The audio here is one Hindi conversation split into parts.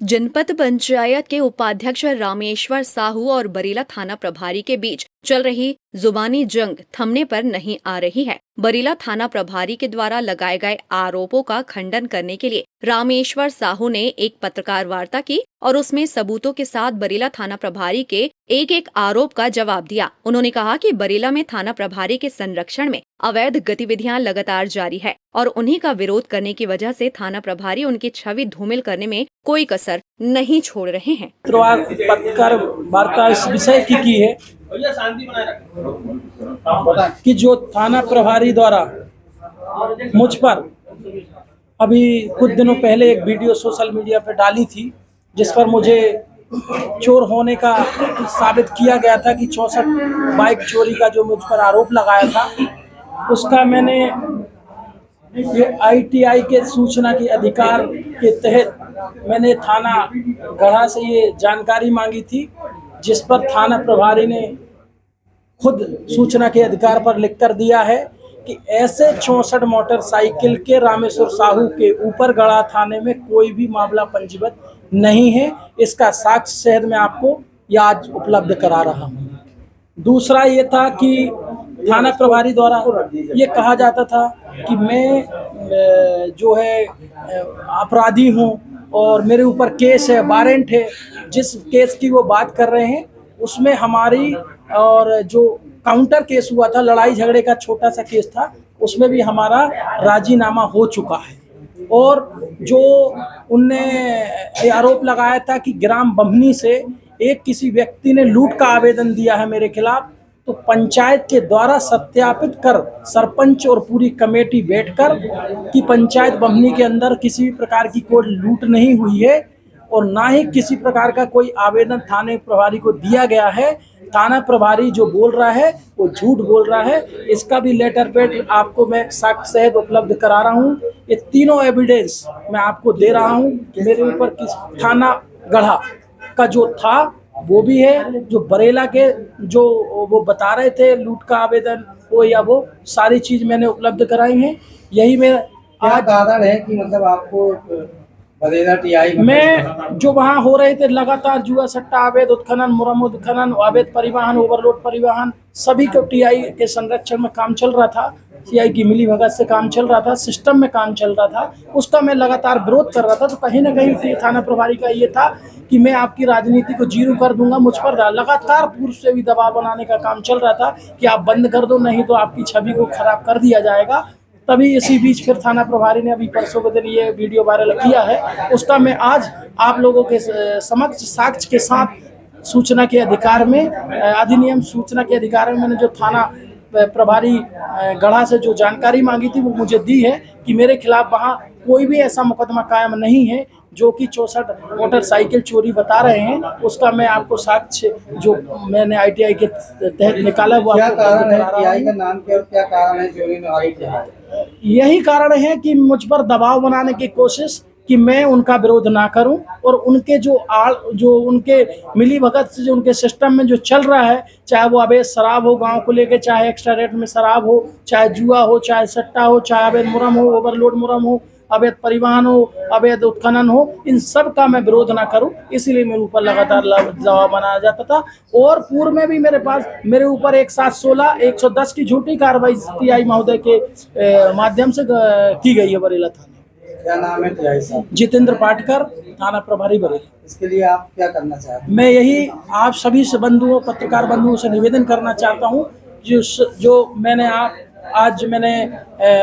जनपद पंचायत के उपाध्यक्ष रामेश्वर साहू और बरीला थाना प्रभारी के बीच चल रही जुबानी जंग थमने पर नहीं आ रही है। बरीला थाना प्रभारी के द्वारा लगाए गए आरोपों का खंडन करने के लिए रामेश्वर साहू ने एक पत्रकार वार्ता की और उसमें सबूतों के साथ बरीला थाना प्रभारी के एक आरोप का जवाब दिया। उन्होंने कहा कि बरीला में थाना प्रभारी के संरक्षण में अवैध गतिविधियां लगातार जारी है और उन्हीं का विरोध करने की वजह से थाना प्रभारी उनकी छवि धूमिल करने में कोई कसर नहीं छोड़ रहे हैं। पत्रकार वार्ता इस विषय की है कि जो थाना प्रभारी द्वारा मुझ पर अभी कुछ दिनों पहले एक वीडियो सोशल मीडिया पर डाली थी, जिस पर मुझे चोर होने का साबित किया गया था कि 64 बाइक चोरी का जो मुझ पर आरोप लगाया था, उसका मैंने ये ITI के सूचना के अधिकार के तहत मैंने थाना गढ़ा से ये जानकारी मांगी थी, जिस पर थाना प्रभारी ने खुद सूचना के अधिकार पर लिख कर दिया है कि ऐसे 64 मोटरसाइकिल के रामेश्वर साहू के ऊपर गढ़ा थाने में कोई भी मामला पंजीबद्ध नहीं है। इसका साक्ष्य सहित मैं आपको यह आज उपलब्ध करा रहा हूँ। दूसरा ये था कि थाना प्रभारी द्वारा ये कहा जाता था कि मैं जो है अपराधी हूँ और मेरे ऊपर केस है, वारंट है। जिस केस की वो बात कर रहे हैं उसमें हमारी और जो काउंटर केस हुआ था, लड़ाई झगड़े का छोटा सा केस था, उसमें भी हमारा राजीनामा हो चुका है। और जो उनने आरोप लगाया था कि ग्राम बम्हनी से एक किसी व्यक्ति ने लूट का आवेदन दिया है मेरे खिलाफ, तो पंचायत के द्वारा सत्यापित कर सरपंच और पूरी कमेटी बैठकर कि पंचायत बम्हनी के अंदर किसी भी प्रकार की कोई लूट नहीं हुई है और ना ही किसी प्रकार का कोई आवेदन थाने प्रभारी को दिया गया है। थाना प्रभारी जो बोल रहा है वो झूठ बोल रहा है। इसका भी लेटर पैड आपको मैं साक्ष्य सहित उपलब्ध करा रहा हूँ। ये तीनों एविडेंस मैं आपको दे रहा हूँ। मेरे ऊपर किस थाना गढ़ा का जो था वो भी है, जो बरेला के जो वो बता रहे थे लूट का आवेदन वो या वो सारी चीज मैंने उपलब्ध कराई है। यही मेरा क्या कारण है कि मतलब आपको बरेला TI मैं जो वहाँ हो रहे थे लगातार जुआ सट्टा, अवैध उत्खनन, मुरम्मत उत्खनन, अवैध परिवहन, ओवरलोड परिवहन, सभी को TI के संरक्षण में काम चल रहा था। TI की मिलीभगत से काम चल रहा था, सिस्टम में काम चल रहा था, उसका मैं लगातार विरोध कर रहा था। तो कहीं ना कहीं थाना प्रभारी का ये था कि मैं आपकी राजनीति को जीरो कर दूंगा। मुझ पर लगातार पूर्व से भी दबाव बनाने का काम चल रहा था कि आप बंद कर दो, नहीं तो आपकी छवि को खराब कर दिया जाएगा। तभी इसी बीच फिर थाना प्रभारी ने अभी परसों के दिन ये वीडियो वायरल किया है। उसका मैं आज आप लोगों के समक्ष साक्ष्य के साथ सूचना के अधिकार में अधिनियम सूचना के अधिकार में मैंने जो थाना प्रभारी गढ़ा से जो जानकारी मांगी थी वो मुझे दी है कि मेरे खिलाफ वहाँ कोई भी ऐसा मुकदमा कायम नहीं है जो कि 64 मोटरसाइकिल चोरी बता रहे हैं। उसका मैं आपको साक्ष्य जो मैंने ITI के तहत निकाला वो क्या कारण है TI का नाम क्या और क्या कारण है चोरी में ITI? यही कारण है कि मुझ पर दबाव बनाने की कोशिश कि मैं उनका विरोध ना करूं और उनके जो उनके मिली भगत से जो उनके सिस्टम में जो चल रहा है, चाहे वो अवैध शराब हो गांव को लेके, चाहे एक्स्ट्रा रेट में शराब हो, चाहे जुआ हो, चाहे सट्टा हो, चाहे अवैध मुरम हो, ओवरलोड मुरम हो, अवैध परिवहन हो, अवैध उत्खनन हो, इन सब का मैं विरोध ना करूं, इसलिए मेरे ऊपर लगातार दबाव बनाया जाता था। और पूर्व में भी मेरे ऊपर 116 110 की झूठी कार्रवाई TI महोदय के माध्यम से की गई है बरेला थाने। क्या नाम है TI साहब? जितेंद्र पाटकर, थाना प्रभारी बरेला। इसके लिए आप क्या करना चाहते हैं? मैं यही आप सभी से बंधुओं, पत्रकार बंधुओं से निवेदन करना चाहता हूं जो मैंने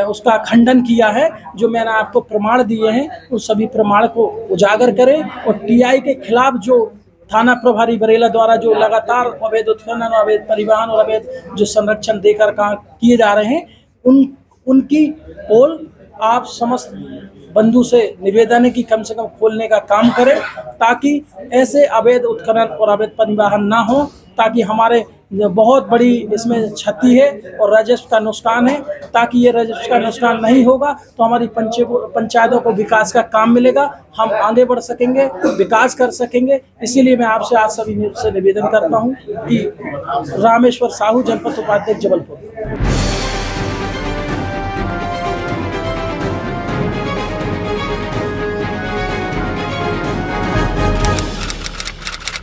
उसका खंडन किया है, जो मैंने आपको प्रमाण दिए हैं उन सभी प्रमाण को उजागर करें और TI के खिलाफ जो थाना प्रभारी बरेला द्वारा जो लगातार अवैध उत्खनन, अवैध परिवहन और अवैध जो संरक्षण देकर काम किए जा रहे हैं उनकी पोल आप समस्त बंधु से निवेदन है कि कम से कम खोलने का काम करें, ताकि ऐसे अवैध उत्खनन और अवैध परिवहन ना हो, ताकि हमारे बहुत बड़ी इसमें क्षति है और राजस्व का नुकसान है। ताकि ये राजस्व का नुकसान नहीं होगा तो हमारी पंचायतों को विकास का काम मिलेगा, हम आगे बढ़ सकेंगे, विकास कर सकेंगे। इसीलिए मैं आपसे आज सभी से निवेदन करता हूँ कि रामेश्वर साहू, जनपद उपाध्यक्ष, जबलपुर।